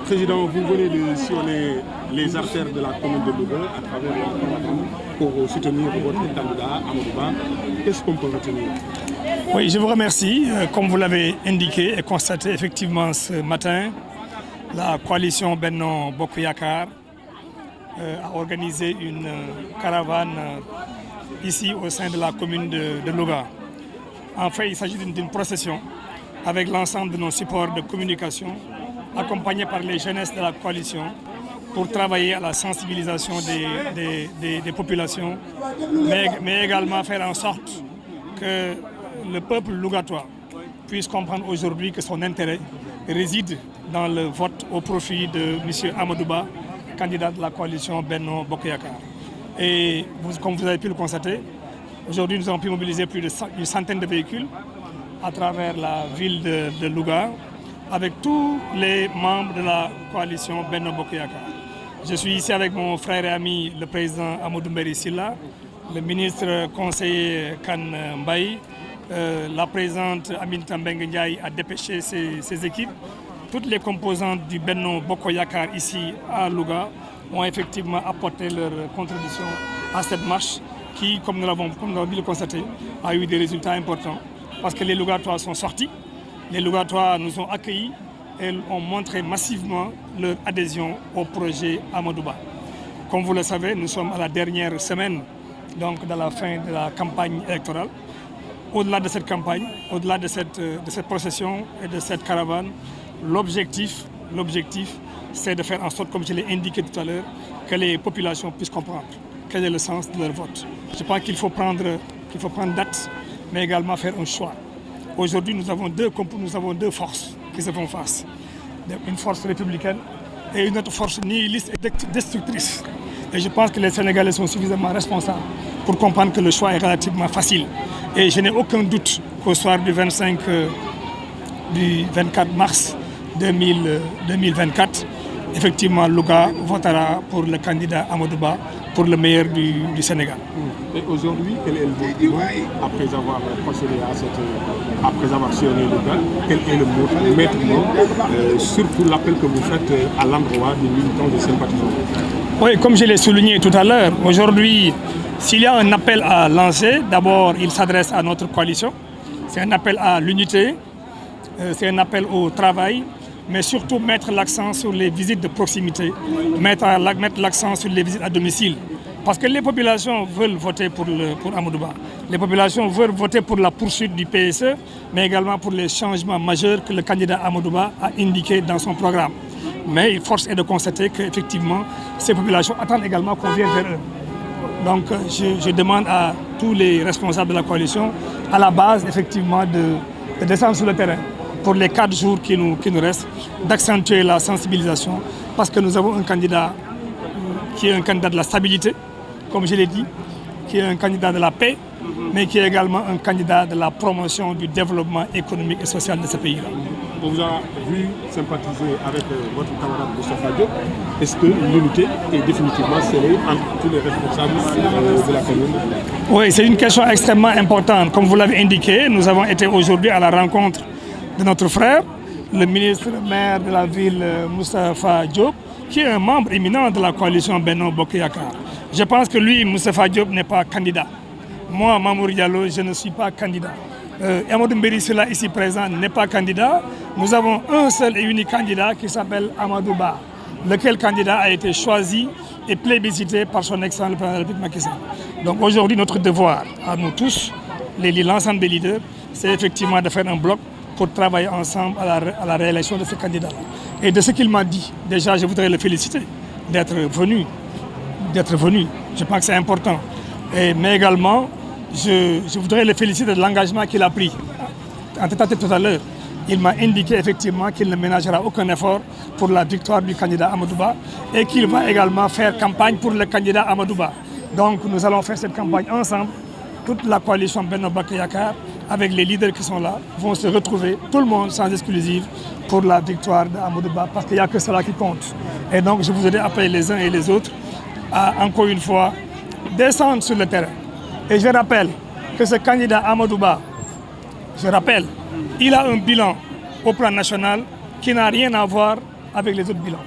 Président, vous venez de sillonner les artères de la commune de Louga à travers la caravane pour soutenir votre candidat Amadou Ba. Qu'est-ce qu'on peut retenir? Oui, je vous remercie. Comme vous l'avez indiqué et constaté effectivement ce matin, la coalition Benno Bokk Yakaar a organisé une caravane ici au sein de la commune de Louga. En fait, il s'agit d'une procession avec l'ensemble de nos supports de communication, accompagnés par les jeunesses de la coalition, pour travailler à la sensibilisation des populations, mais également faire en sorte que le peuple lougatois puisse comprendre aujourd'hui que son intérêt réside dans le vote au profit de M. Amadou Ba, candidat de la coalition Benno Bokk Yakaar. Et comme vous avez pu le constater, aujourd'hui nous avons pu mobiliser plus d'une centaine de véhicules à travers la ville de Louga, avec tous les membres de la coalition Benno Bokk Yakaar. Je suis ici avec mon frère et ami, le président Amadou Mbéry Sylla, le ministre conseiller Kane Mbaye, la présidente Aminata Mbengue Ndiaye a dépêché ses équipes. Toutes les composantes du Benno Bokk Yakaar ici à Louga ont effectivement apporté leur contribution à cette marche qui, comme nous l'avons pu le constater, a eu des résultats importants. Parce que les Lougatois sont sortis, les Lougatois nous ont accueillis et ont montré massivement leur adhésion au projet Amadou Ba. Comme vous le savez, nous sommes à la dernière semaine donc de la fin de la campagne électorale. Au-delà de cette campagne, au-delà de cette procession et de cette caravane, l'objectif, c'est de faire en sorte, comme je l'ai indiqué tout à l'heure, que les populations puissent comprendre quel est le sens de leur vote. Je pense qu'il faut prendre date, mais également faire un choix. Aujourd'hui, nous avons deux forces qui se font face. Une force républicaine et une autre force nihiliste et destructrice. Et je pense que les Sénégalais sont suffisamment responsables pour comprendre que le choix est relativement facile. Et je n'ai aucun doute qu'au soir du 24 mars 2024, effectivement, Louga votera pour le candidat Amadou Ba pour le meilleur du Sénégal. Et aujourd'hui, quel est le mouvement après avoir procédé après avoir sillonné Louga, quel est le maître mot, surtout l'appel que vous faites à l'endroit des militants de sympathisants? Oui, comme je l'ai souligné tout à l'heure, aujourd'hui, s'il y a un appel à lancer, d'abord il s'adresse à notre coalition. C'est un appel à l'unité, c'est un appel au travail, mais surtout mettre l'accent sur les visites de proximité, mettre l'accent sur les visites à domicile. Parce que les populations veulent voter pour Amadou Ba. Les populations veulent voter pour la poursuite du PSE, mais également pour les changements majeurs que le candidat Amadou Ba a indiqués dans son programme. Mais force est de constater qu'effectivement, ces populations attendent également qu'on vienne vers eux. Donc je demande à tous les responsables de la coalition, à la base effectivement, de descendre sur le terrain pour les 4 jours qui nous restent, d'accentuer la sensibilisation, parce que nous avons un candidat qui est un candidat de la stabilité, comme je l'ai dit, qui est un candidat de la paix, mais qui est également un candidat de la promotion du développement économique et social de ce pays-là. On vous a vu sympathiser avec votre camarade Moustapha Diop. Est-ce que l'unité est définitivement scellée entre tous les responsables de la commune? Oui, c'est une question extrêmement importante. Comme vous l'avez indiqué, nous avons été aujourd'hui à la rencontre de notre frère, le ministre maire de la ville Moustapha Diop, qui est un membre éminent de la coalition Benno Bokk Yakaar. Je pense que lui, Moustapha Diop, n'est pas candidat. Moi, Mamour Diallo, je ne suis pas candidat. Amadou Mbéry Sylla, ici présent, n'est pas candidat. Nous avons un seul et unique candidat qui s'appelle Amadou Ba, lequel candidat a été choisi et plébiscité par son excellence le président de la République Macky Sall. Donc aujourd'hui, notre devoir, à nous tous, l'ensemble des leaders, c'est effectivement de faire un bloc pour travailler ensemble à la réélection de ce candidat-là. Et de ce qu'il m'a dit, déjà, je voudrais le féliciter d'être venu. Je pense que c'est important. Mais également, je voudrais le féliciter de l'engagement qu'il a pris. En tête tout à l'heure, il m'a indiqué effectivement qu'il ne ménagera aucun effort pour la victoire du candidat Amadou Ba et qu'il va également faire campagne pour le candidat Amadou Ba. Donc nous allons faire cette campagne ensemble. Toute la coalition Benno Bokk Yakaar, avec les leaders qui sont là, vont se retrouver, tout le monde sans exclusive, pour la victoire d'Amadou Ba, parce qu'il n'y a que cela qui compte. Et donc je voudrais appeler les uns et les autres à, encore une fois, descendre sur le terrain. Et je rappelle que ce candidat Amadou Ba, il a un bilan au plan national qui n'a rien à voir avec les autres bilans.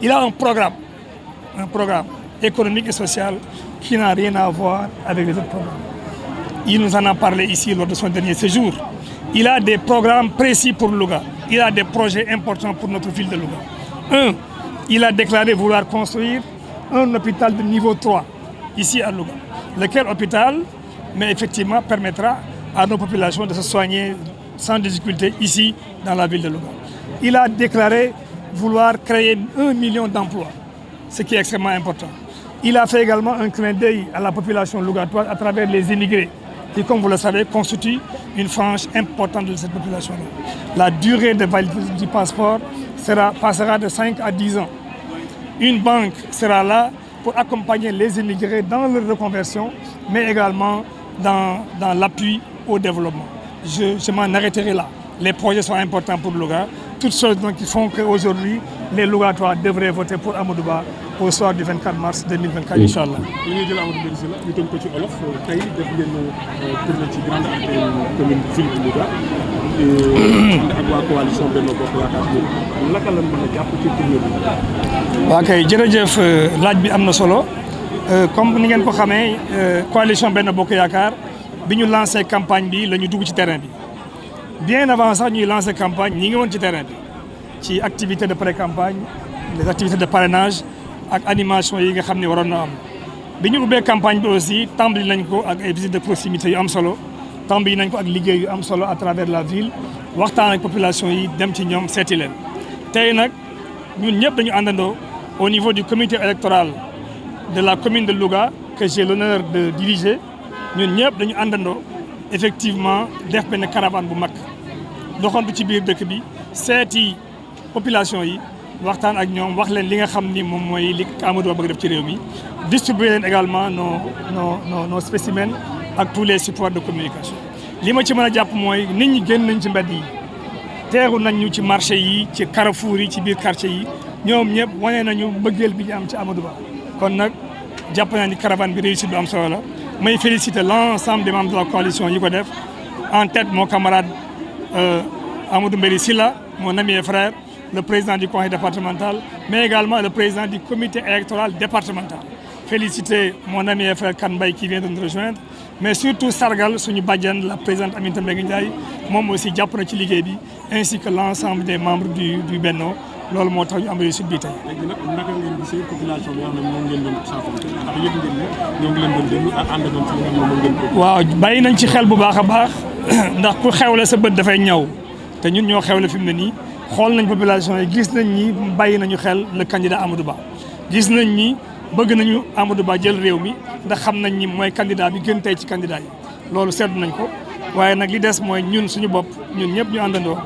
Il a un programme économique et social qui n'a rien à voir avec les autres programmes. Il nous en a parlé ici lors de son dernier séjour. Il a des programmes précis pour Louga. Il a des projets importants pour notre ville de Louga. Il a déclaré vouloir construire un hôpital de niveau 3 ici à Louga. Lequel hôpital, mais effectivement, permettra à nos populations de se soigner sans difficulté ici dans la ville de Louga. Il a déclaré vouloir créer 1 million d'emplois, ce qui est extrêmement important. Il a fait également un clin d'œil à la population lougatoise à travers les immigrés, qui, comme vous le savez, constituent une frange importante de cette population-là. La durée de validité du passeport passera de 5 à 10 ans. Une banque sera là pour accompagner les immigrés dans leur reconversion, mais également dans l'appui au développement. Je m'en arrêterai là. Les projets sont importants pour Louga. Toutes choses donc, qui font qu'aujourd'hui, les Lougatois devraient voter pour Amadou Ba au soir du 24 mars 2024, Inch'Allah. li ñuy jël Amadou Mbéry Sylla ñu tënk ko ci olof tey def ngeen tournée ci grande commune ville de Louga ànd ak waa coalition Benno Bokk Yaakaar bi naka la mën a jàpp ci tournée bi. waa kay jërëjëf laaj bi am na solo comme ni ngeen ko xamee coalition Benno Bokk Yaakaar bi ñu lancé campagne bi la ñu dugg ci terrain bi bien avant sax ñuy lancé campagne ñi ngi woon ci terrain bi ci activité de pré-campagne les activités de parrainage ak animation yi nga xam ne waroon na am bi ñu ubbee campagne bi aussi tàmbali nañ ko ak ay visites de proximité yu am solo tàmbali nañ ko ak liggéey yu am solo à travers la ville waxtaan ak population yi dem ci ñoom seeti leen tey nag ñun ñëpp dañu àndandoo au niveau du comité électoral de la commune de Louga que j'ai l'honneur de diriger ñun ñëpp dañu àndandoo effectivement def benn caravane bu mag doxantu ci biir dëkk bi seeti population yi waxtaan ak ñoom wax leen li nga xam ni moom mooy li Amadou Ba bëgg def ci réew mi distribuer leen également nos spécimens ak tous les supports de communication. li ma ci mën a jàpp mooy nit ñi génn nañ ci mbedd yi teeru nañ ñu ci marché yi ci carrefour yi ci biir quartier yi ñoom ñëpp wane nañu mbëggeel bi ñu am ci Amadou Ba kon nag jàpp naa ni caravane bi réussite bu am solo la may féliciter l'ensemble des membres de la coalition yi ko def en tête mon camarade Amadou Mbéry Sylla mon ami et frère le président du conseil départemental, mais également le président du comité électoral départemental. Féliciter mon ami et frère Kanbay qui vient de nous rejoindre, mais surtout sargal suñu bàjjan la présidente Aminata Mbengue Ndiaye moom aussi jàpp na ci liggéey bi ainsi que l'ensemble des membres du Benno loolu moo tax ñu am réussite bi tey. léegi nag naka ngeen gisee population bi nga xam ne moom ngeen doon saafonte ndax yëg ngeen ne ñoo ngi leen doon déglu ak ànd doon ci li nga xam ne moom ngeen ko. waaw bàyyi nañ ci xel bu baax a baax ndax ku xewle sa bët dafay ñaw te ñun ñoo xewle fi mu ne nii. xool nañ population yi gis nañ ni bàyyi nañu xel le candidat Amadou Ba gis nañ ni bëgg nañu Amadou Ba jël réew mi ndax xam nañ ni mooy candidat bi gën tey ci candidat yi loolu seetlu nañ ko waaye nag li des mooy ñun suñu bopp ñun ñëpp ñu àndandoo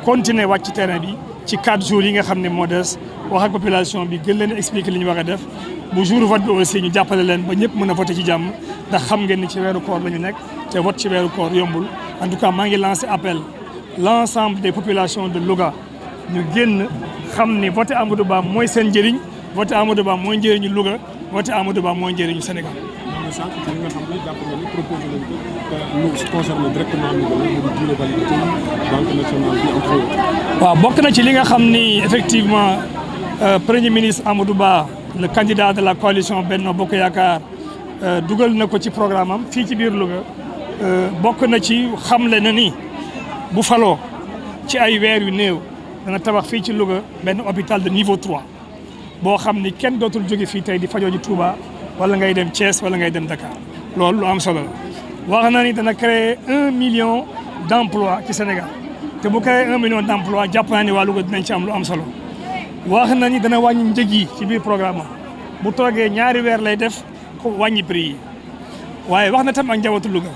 continuer wàcc ci terrain bi ci 4 jours yi nga xam ne moo des wax ak population bi gën leen expliquer li ñu war a def bu jour vote bi aussi ñu jàppale leen ba ñëpp mën a voter ci jàmm ndax xam ngeen ni ci weeru koor la ñu nekk te vote ci weeru koor yombul en tout cas maa ngi lancé appel l'ensemble des populations de Louga ñu génn xam ni voté Amadou Ba mooy seen njëriñ voté Amadou Ba mooy njëriñu Louga voté Amadou Ba mooy njëriñu Sénégal. loolu sànq ci li nga xam ne jàpp nga ni proposé nañ ko mu concerné directement Louga mu di durée validité banque nationale bi entre autres. waaw bokk na ci li nga xam ni effectivement premier ministre Amadou Ba le candidat de la coalition Benno Bokk Yaakaar dugal na ko ci programme am fii ci biir Louga bokk na ci xamle na ni bu faloo ci ay weer yu néew. dana tabax fii ci Louga benn hôpital de niveau 3 boo xam ni kenn dootul jóge fii tey di fajoo ji Touba wala ngay dem Thiès wala ngay dem Dakar loolu lu am solo la. wax na ni dana créer 1 million d'emplois ci Sénégal te bu créer 1 million d'emplois jàpp naa ni waa Louga dinañ ci am lu am solo. wax na ni dana wàññi njëg yi ci biir programme am bu toogee ñaari weer lay def ko wàññi prix yi waaye wax na tam ak njabootu Louga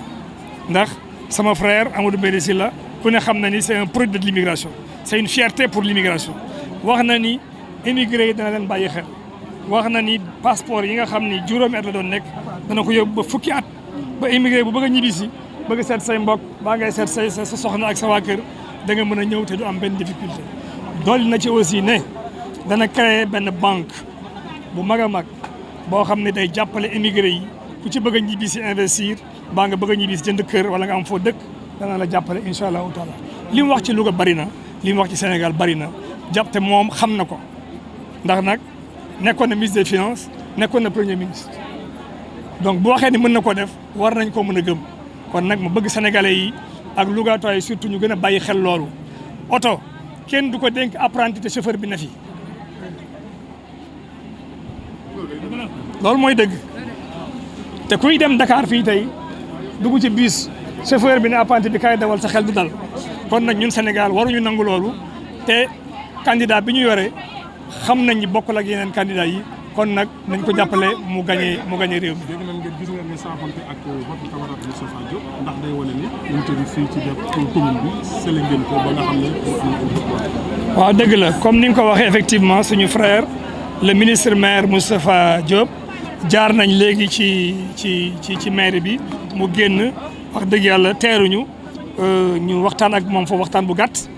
ndax sama frère Amadou Mbéry Sylla ku ne xam na ni c'est un produit de l'immigration. c'est une fierté pour l'immigration wax na ni immigré yi dana leen bàyyi xel wax na ni passeport yi nga xam ni juróomi at la doon nekk dana ko yóbbu ba fukki at ba immigré bu bëgg a ñibbisi bëgg seet say mbokk baa ngay seet say sa soxna ak sa waa kër da nga mën a ñëw te du am benn difficulté. dolli na ci aussi ne dana créer benn banque bu mag a mag boo xam ne day jàppale immigré yi ku ci bëgg a ñibbisi investir baa nga bëgg a ñibbisi jënd kër wala nga am foo dëkk dana la jàppale incha allahu taala li mu wax ci Louga bari na li mu wax ci Sénégal bari na jàpp te moom xam na ko ndax nag nekkoon na ministre des finances nekkoon na premier ministre donc bu waxee ni mën na ko def war nañ koo mën a gëm kon nag ma bëgg sénégalais yi ak Louga yi surtout ñu gën a bàyyi xel loolu oto kenn du ko dénk apprenti te chauffeur bi na fi loolu mooy dëgg te kuy dem Dakar fii tey dugg ci bus chauffeur bi ne apprenti bi kaay dawal sa xel du dal kon nag ñun Sénégal waruñu nangu loolu te candidat bi ñu yore xam nañ ni bokkul ak yeneen candidat yi kon nag nañ ko jàppale mu gagné réew mi. dégg nañ ngeen gis ngeen ne saafonte ak votre camarade Moustapha Diop ndax day wane ni unité bi fii ci commune bi sële ngeen ko ba nga xam ne waaw dëgg la comme ni nga ko waxee effectivement suñu frère le ministre maire Moustapha Diop jaar nañ léegi ci maire bi mu génn wax dëgg yàlla teeruñu ñu waxtaan ak moom foofu waxtaan bu gàtt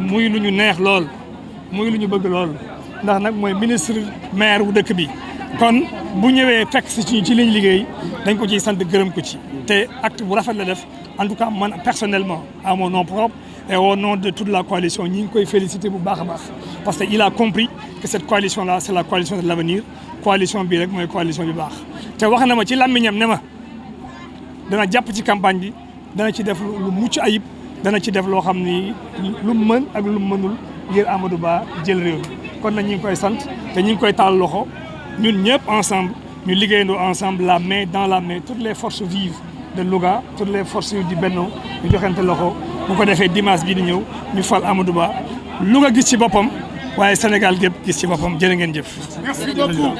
muy lu ñu neex lool muy lu ñu bëgg lool ndax nag mooy ministre maire bu dëkk bi kon bu ñëwee fekk si ci liñ liggéey dañ ko ciy sant gërëm ko ci te acte bu rafet la def en tout cas man personnellement à mon nom propre et au nom de toute la coalition ñi ngi koy féliciter bu baax a baax parce que il a compris que cette coalition là c'est la coalition de l'avenir coalition bi rek mooy coalition bi baax te wax na ma ci làmmiñam ne ma dana jàpp ci campagne bi dana ci def lu mucc ayib dana ci def loo xam ni lu mën ak lu mënul ngir Amadou Ba jël réew mi kon nag ñi ngi koy sant te ñi ngi koy taal loxo ñun ñëpp ensemble ñu liggéeyandoo ensemble la main dans la main toutes les forces vives de Louga toutes les forces du Benno ñu joxante loxo bu ko defee dimanche bii di ñëw ñu fal Amadou Ba Louga gis ci boppam waaye Sénégal gépp gis ci boppam jërë ngeen jëf. merci beaucoup.